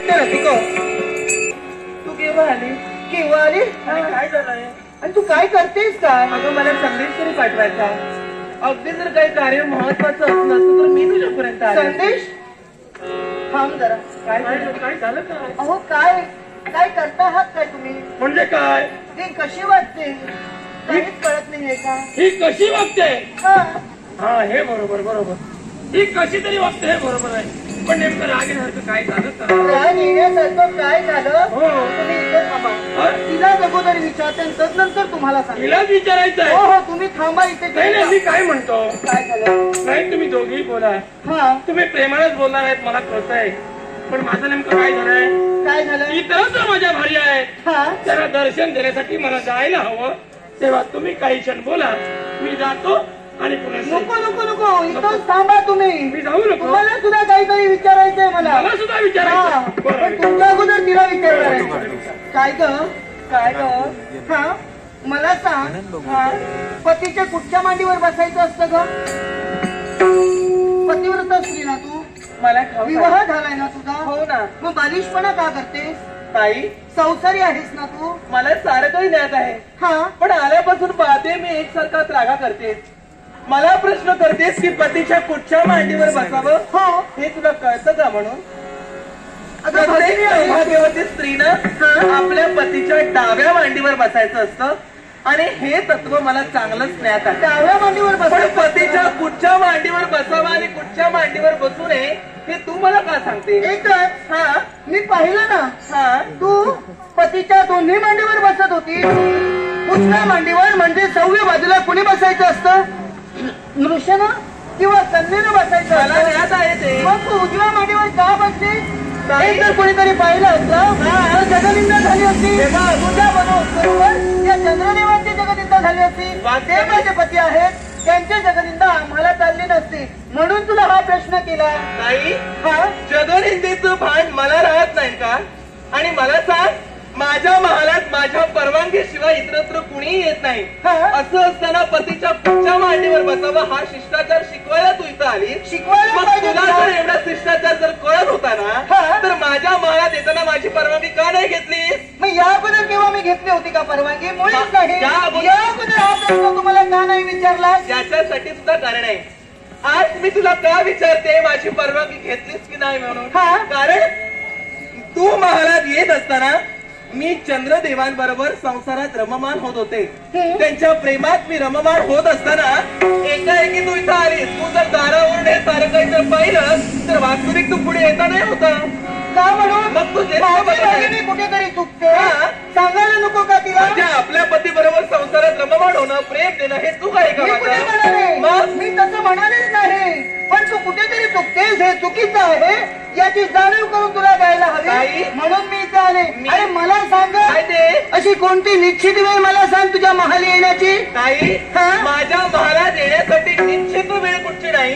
वाटते ना तुका? तू केव्हा आली? केव्हा आली? काय झालंय? आणि तू काय करतेस काय? अगं मला संदेश तरी पाठवायचा. अगदी जर काही कार्य महत्वाचं असलं असतं तर मी तुझ्यापर्यंत आले. संदेश? थांब जरा. काय झालं काय? अहो काय काय करता आहात काय तुम्ही? म्हणजे काय? ही कशी वाटते? काहीच कळत नाहीये का? ही कशी वागते? हा हे बरोबर. ही कशी तरी वागते हे बरोबर आहे. पण नेमकं रागेसारखं काय झालं का? राग येण्यासारखं काय झालं? हो. तुम्ही इथे थांबा. तिला अगोदर विचारते नंतर तुम्हाला सांग. तिलाच विचारायचंय? हो तुम्ही थांबा इथे. नाही मी काय म्हणतो? काय झालं? नाही तुम्ही दोघेही बोला. हा तुम्ही प्रेमानच बोलणार आहेत मला कळत आहे. पण माझं नेमकं काय झालंय? काय झालं? इतरच माझ्या भारी आहेत. हा त्यांना दर्शन देण्यासाठी मला जायला हवं. तेव्हा तुम्ही काही क्षण बोला, मी जातो आणि पुन्हा. नको इथंच थांबा तुम्ही. मी जाऊ नको? तुम्हाला सुद्धा काहीतरी विचारायचंय मला सुद्धा विचारायचं. पण तुमच्या अगोदर तिला विचारणार. काय ग? हा मला सांग. पतीच्या कुठच्या मांडीवर बसायचं असतं ग? पतिव्रता स्त्री ना तू? मला विवाह झालाय ना तुझा? हो ना. मग बालिशपणा का करतेस? ताई संसारी आहेस ना तू? मला सारं काही ज्ञात आहे. हा पण आल्यापासून पाहते मी एकसारखा त्रागा करतेस. मला प्रश्न करतेस की पतीच्या कुठच्या मांडीवर बसावं? हो हे तुला कळतं का? म्हणून प्रत्येक सौभाग्यवती स्त्रीनं आपल्या पतीच्या डाव्या मांडीवर बसायचं असतं आणि हे तत्व मला चांगलंच ज्ञात आहे. डाव्या मांडीवर पण पतीच्या कुठच्या मांडीवर बसावं आणि कुठच्या मांडीवर बसू नये हे तू मला का सांगते? एकच. हा मी पाहिलं ना. हा तू पतीच्या दोन्ही मांडीवर बसत होती. उजव्या मांडीवर म्हणजे सव्या बाजूला कुणी बसायचं असतं? नृषानं किंवा कन्येनं बसायचं. मला ज्ञात आहे ते. मग तू उजव्या मांडीवर का बसली? जर कोणीतरी पाहिलं असतं तर जगनिंदा झाली असती. तुझ्या बरोबर या चंद्रदेवांची जगनिंदा झाली असती. ते माझे पती आहेत, त्यांची जगनिंदा आम्हाला चालली नसती. म्हणून तुला हा प्रश्न केला. नाही हा जगनिंदेचं भान मला राहत नाही का? आणि मला सांग, माझ्या महालात माझ्या परवानगीशिवाय इतरत्र कुणीही येत नाही. असं असताना पतीच्या कुठच्या मांडीवर बसावा हा शिष्टाचार शिकवायला तू इथं आली. शिकवायला तुला जर एवढा शिष्टाचार जर कळत होता ना तर माझ्या महालात येताना माझी परवानगी का नाही घेतली? मग या अगोदर केव्हा मी घेतली होती का परवानगी? मुळीच नाही. या अगोदर हा प्रश्न तुम्हाला का नाही विचारला? याच्यासाठी सुद्धा कारण आहे. आज मी तुला का विचारते माझी परवानगी घेतलीस की नाही म्हणून? कारण तू महालात येत असताना मी चंद्रदेवांबरोबर संसारात रममान होत होते. त्यांच्या प्रेमात मी रममान होत असताना एकाएकी तू इथं आलीस. तू जर दारावरून हे सारं काही जर पाहिलं तर वास्तविक तू पुढे येता नाही होता का? म्हणून मग तू कुठेतरी चुकते. सांगायला नको का तिला? आपल्या पती बरोबर संसारात रममान होणं, प्रेम देणं हे तू काय का? मग मी तसं म्हणालेच नाही. पण तू कुठेतरी चुकतेस हे चुकीचं आहे याची जाणीव करून तुला द्यायला हवी. म्हणून मी इथे आले. अरे मला सांग, अशी कोणती निश्चित वेळ मला सांग तुझ्या महाली येण्याची? नाही माझ्या महालात येण्यासाठी निश्चित वेळ कुठची नाही.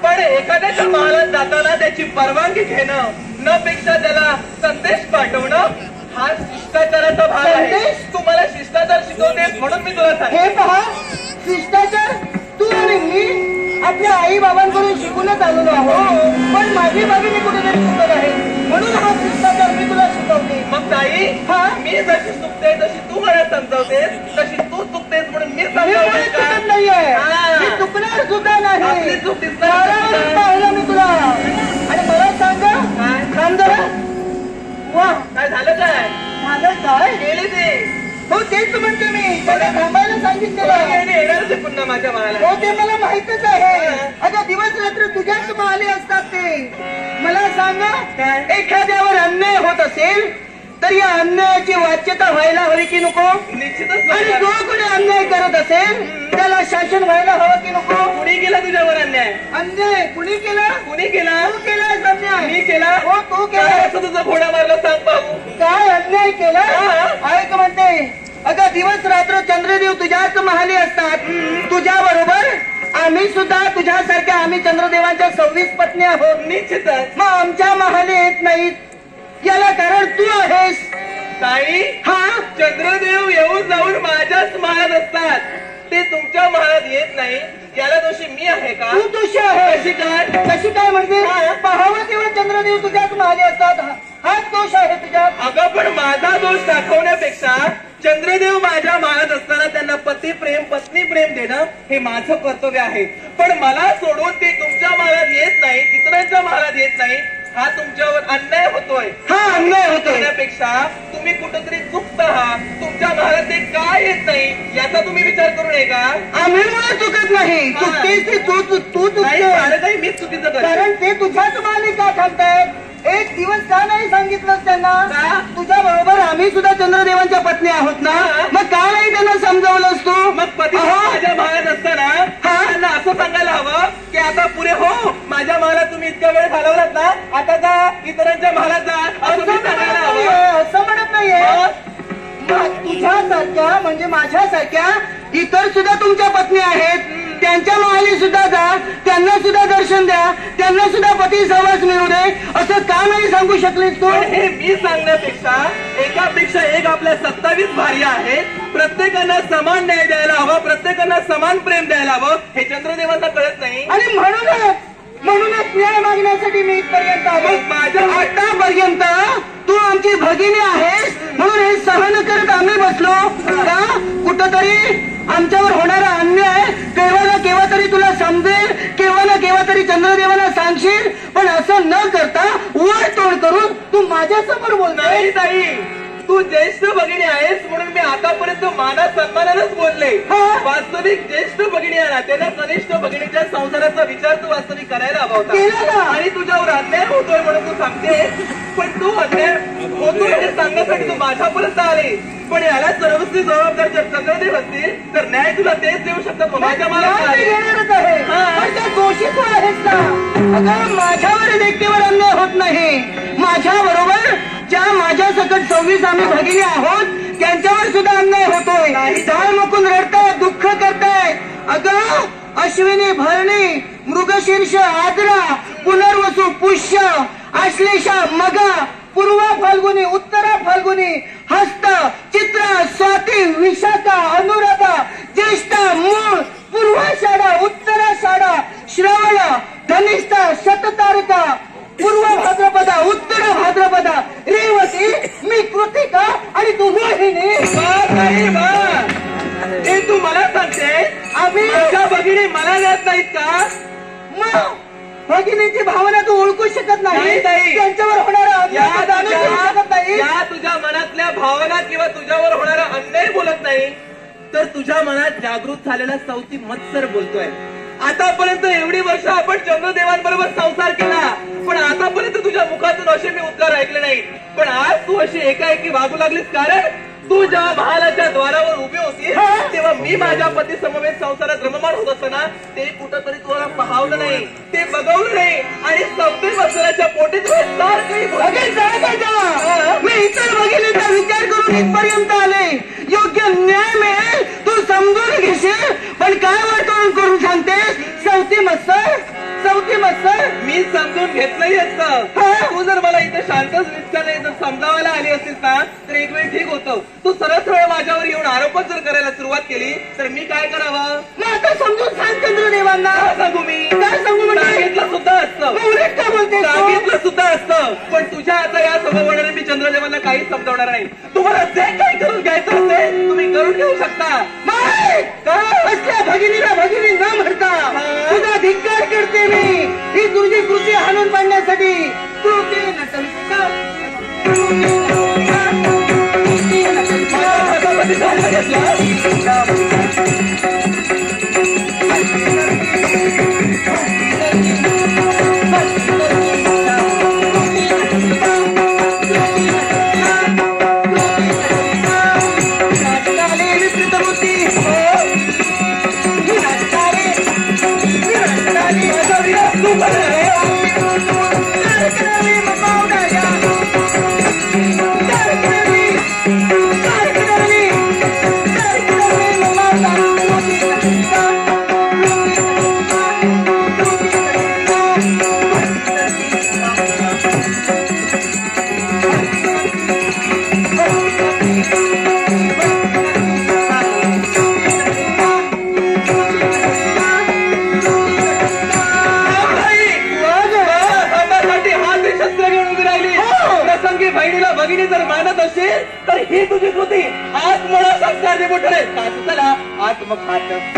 पण एखाद्याच्या महालात जाताना त्याची परवानगी घेणं न पेक्षा त्याला संदेश पाठवणं हा शिष्टाचाराचा भाग आहे. तू मला शिष्टाचार शिकवतेस म्हणून मी तुला सांग. हे पहा, शिष्टाचार तू आणि मी आपल्या आई बाबांकडून शिकूनच आलेलो आहोत. पण माझी भगिनी कुठेतरी चुकत आहे म्हणून हा शिष्टाचार मी तुला शिकवते. मग ताई मी जशी चुकते तशी तू मला समजावतेस, तशी तू चुकतेस म्हणून मी समजावते नाहीये. मी चुकणार सुद्धा नाही. पाहिलं मी तुला. आणि मला सांग थांब जरा. वा काय झालं? काय झालं? काय गेली ते? हो तेच म्हणते मी. त्याला थांबायला सांगितलेलं येणारच आहे पुन्हा माझ्या महाला. हो ते मला माहितच आहे. अगं दिवस रात्र तुझ्याच महाले असतात ते. मला सांगा, एखाद्यावर अन्याय होत असेल तर या अन्यायाची वाच्यता व्हायला हवी की नको? निश्चितच. आणि जो कोणी अन्याय करत असेल त्याला शासन व्हायला हवं की नको? कुणी केला तुझ्यावर अन्याय? अन्याय कुणी केला? कुणी केला? तू केलास अन्याय. मी केला? हो तू केला. असं तुझं घोडा मारला सांग पाहू. काय अन्याय केला? ऐक म्हणते, अगं दिवस रात्र चंद्रदेव तुझ्याच महाली असतात. तुझ्या बरोबर आम्ही सुद्धा तुझ्यासारख्या आम्ही चंद्रदेवांच्या 26 पत्नी आहोत. निश्चितच. मग आमच्या महाली येत नाहीत याला कारण तू आहेस. ताई चंद्रदेव येऊन जाऊन माझ्याच महालात असतात. ते तुमच्या महालात येत नाही याला दोषी मी आहे का? तू दोषी आहे. कशी काय? कशी काय म्हणजे? पाहावं तेव्हा चंद्रदेव तुझ्याच महाली असतात हाच माझा दोष दाखवण्यापेक्षा चंद्रदेव माझ्या महालात असताना त्यांना पती प्रेम पत्नी प्रेम देणं हे माझं कर्तव्य आहे. पण मला सोडून ते तुमच्या महालात येत नाही, इतरांच्या महालात येत नाही, हा तुमच्यावर अन्याय होतोय. हा अन्याय होतोय. त्यापेक्षा तुम्ही कुठंतरी चुकत आहात. तुमच्या महालात ते काय येत नाही याचा तुम्ही विचार करू नये का? आम्ही मला चुकत नाही. चुकतेस ती तू नाही, सारं काही मीच चुकीचं करतो. कारण ते तुझ्याच मालिक का थांबतायत. एक दिवस का नाही सांगितलं त्यांना? तुझ्या बरोबर आम्ही सुद्धा चंद्रदेवांच्या पत्नी आहोत ना, मग का नाही त्यांना समजावलंस तू? मग पती माझ्या महालात असताना त्यांना असं सांगायला हवं की आता पुरे हो, माझ्या महालात तुम्ही इतका वेळ घालवलात ना, आता जा इतरांच्या महालात जा, असं मी सांगायला हवं. असं म्हणत नाहीये. तुझ्यासारख्या म्हणजे माझ्यासारख्या इतर सुद्धा तुमच्या पत्नी आहेत, त्यांच्या महाली सुद्धा जा, त्यांना सुद्धा दर्शन द्या, त्यांना सुद्धा पती सहवास मिळू दे, असं का नाही सांगू शकलीस तू? हे मी सांगण्यापेक्षा एकापेक्षा एक आपल्या 27 भार्या आहेत. प्रत्येकांना समान न्याय द्यायला हवा, प्रत्येकांना समान प्रेम द्यायला हवं, हे चंद्रदेवांना कळत नाही. आणि म्हणूनच न्याय मागण्यासाठी मी इथपर्यंत आलो. माझ्या आतापर्यंत तू आमची भगिनी आहेस म्हणून हे सहन करत आम्ही बसलो का? कुठंतरी आमच्यावर होणारा अन्याय केव्हा ना केव्हा तरी तुला समजेल, केव्हा ना केव्हा तरी चंद्रदेवाला सांगशील, पण असं न करता वर तोड करून तू माझ्या समोर बोलतोय. नाही, तू ज्येष्ठ भगिनी आहेस म्हणून मी आतापर्यंत माना सन्मानानच बोलले. वास्तविक ज्येष्ठ भगिनी आहे ना, त्याने कनिष्ठ भगिनीच्या संसाराचा विचार तू वास्तविक करायला हवा होता. आणि तुझ्यावर अन्याय होतोय म्हणून तू सांगते, पण तू अन्याय होतोय हे सांगण्यासाठी तू माझ्यापर्यंत आले. पण याला सर्वस्वी जबाबदार जर चंद्रदेव असतील तर न्याय तुला तेच देऊ शकतात. माझ्या मला घेणारच आहे. दोषी तू आहेस का? अगं माझ्यावर व्यक्तीवर अन्याय होत नाही. माझ्या बरोबर ज्या माझ्या सकट 26 आम्ही भगिनी आहोत त्यांच्यावर सुद्धा अन्याय होतोय. डाळ मुकून रडताय, दुःख करताय. अगं अश्विनी भरणी, मृगशीर्ष आद्रा, पुनर्वसू पुष्य, आश्लेषा मगा, पूर्वा फाल्गुनी, उत्तरा फाल्गुनी, हस्त, चित्रा, स्वाती, विशाखा, अनुराधा, ज्येष्ठा, मूळ, पूर्वाषाढा, उत्तराषाढा, श्रवण, धनिष्ठा, शततारका, पूर्व भाद्रपदा, उत्तर भाद्रपदा, रेवती, मी कृतिका आणि तू रोहिणी. हे तू मला सांगते आम्ही माझ्या भगिनी मला देत नाहीत का? मग भगिनीची भावना तू ओळखू शकत नाही, त्यांच्यावर होणारा या तुझ्या मनातल्या भावना किंवा तुझ्यावर होणारा अन्याय बोलत नाही, तर तुझ्या मनात जागृत झालेला सवती मत्सर बोलतोय. आतापर्यंत एवढी वर्ष आपण चंद्रदेवांबरोबर संसार केला, पण आतापर्यंत तुझ्या मुखातून असे मी उद्गार ऐकले नाही. पण आज तू अशी एकाएकी वागू लागलीस, कारण तू जेव्हा महालाच्या द्वारावर उभी होती तेव्हा मी माझ्या पती समवेत संसारात रममाण होत असताना ते कुठंतरी तुला पाहावलं नाही, ते बघवलं नाही, आणि 27 वर्षाच्या पोटी मी इतर भगिनीचा विचार करून इथपर्यंत आले. योग्य न्याय मिळेल तू समजून घेशील, पण काय वर्तवणूक करून सांगतेस? चौथी मत्सर मी समजून घेतलंही असतं. तू जर मला इथे शांतच निष्ठाने समजावायला आली असतीस ना तर एक वेळ ठीक होतं. तू सरळ सरळ माझ्यावर येऊन आरोपच जर करायला सुरुवात केली तर मी काय करावं? मग आता समजून सांग चंद्रदेवांना. सांगू मी? काय सांगू? म्हणजे सांगितलं सुद्धा असतं, सांगितलं सुद्धा असतं, पण तुझ्या आता या स्वभावाने मी चंद्रदेवांना काहीच समजावणार नाही. तुम्हाला जे काही करून घ्यायचं असेल तुम्ही करून घेऊ शकता. असल्या भगिनीला भगिनी न म्हणता तुझा धिक्कार करते मी. ही तुझी कृती हाणून पाडण्यासाठी अर्धांगी बहिणीला भगिनी जर मानत असेल तर ही तुझी कृती आत्मळा संस्कार निघून ठरेल. चला आत्मघात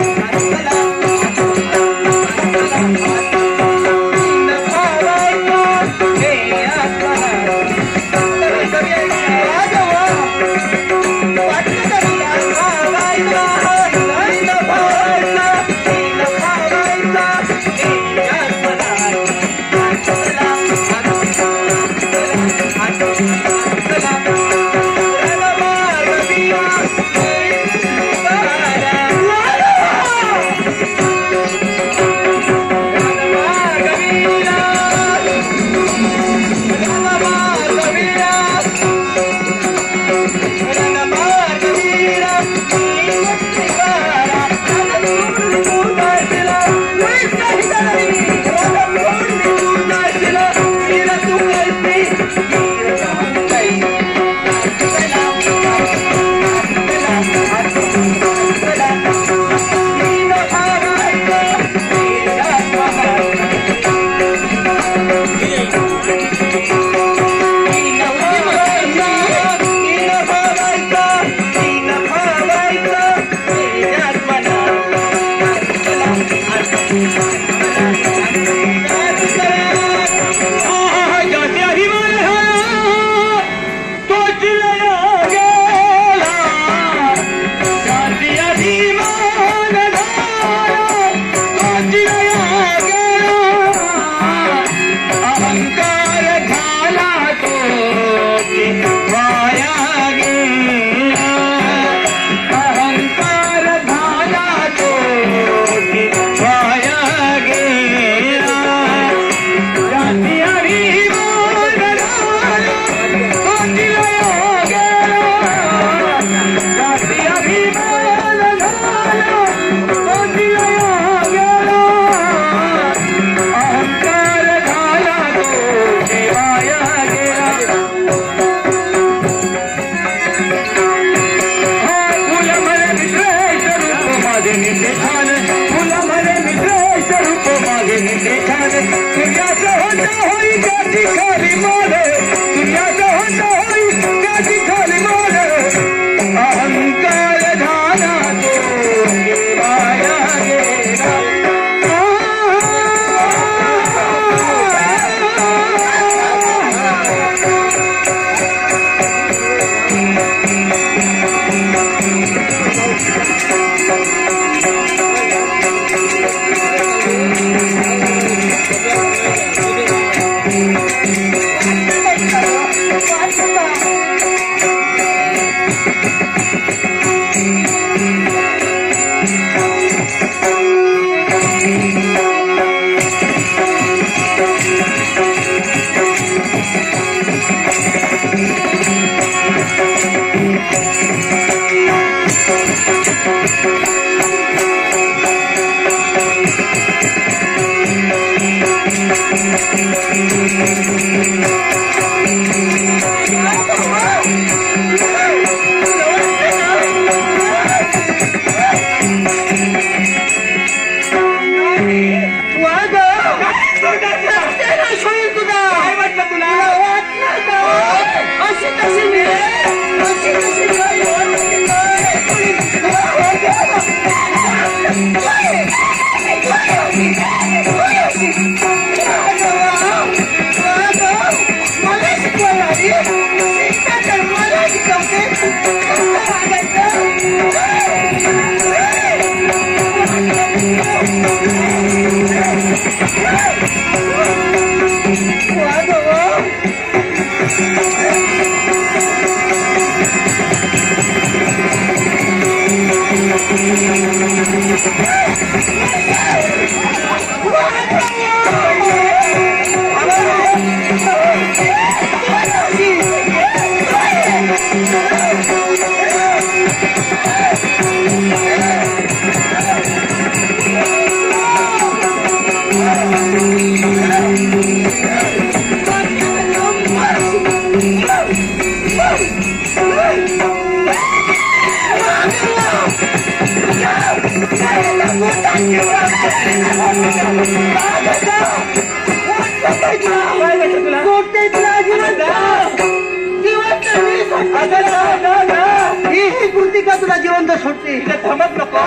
फुटली. धमक नको.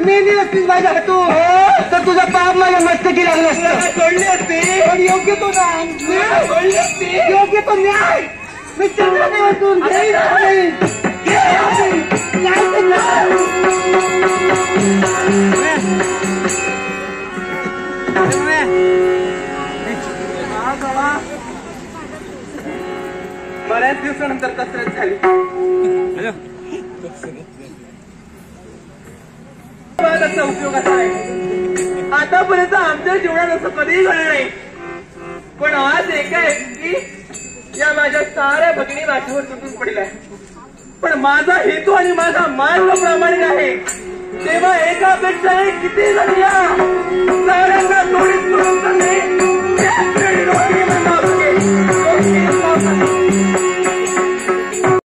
मेली असतीस माझ्या हातून तर तुझा पाप माझ्या मस्तकी लागला असता. सोडली असती. पण योग्य तो न्याय, सोडली असती. योग्य तो न्याय मी चंद्रदेवातून घेईन. बऱ्याच दिवसानंतर कसरत झाली. त्याचा उपयोग असा आहे, आतापर्यंत आमच्या जीवनात असं कधीही घडलं नाही. पण आज एका की या माझ्या साऱ्या भगिनी माझ्यावर तुटून पडल्या. पण माझा हेतू आणि माझा मार्ग प्रामाणिक आहे. तेव्हा एकापेक्षा एक किती जण या साऱ्यांना थोडी सोडून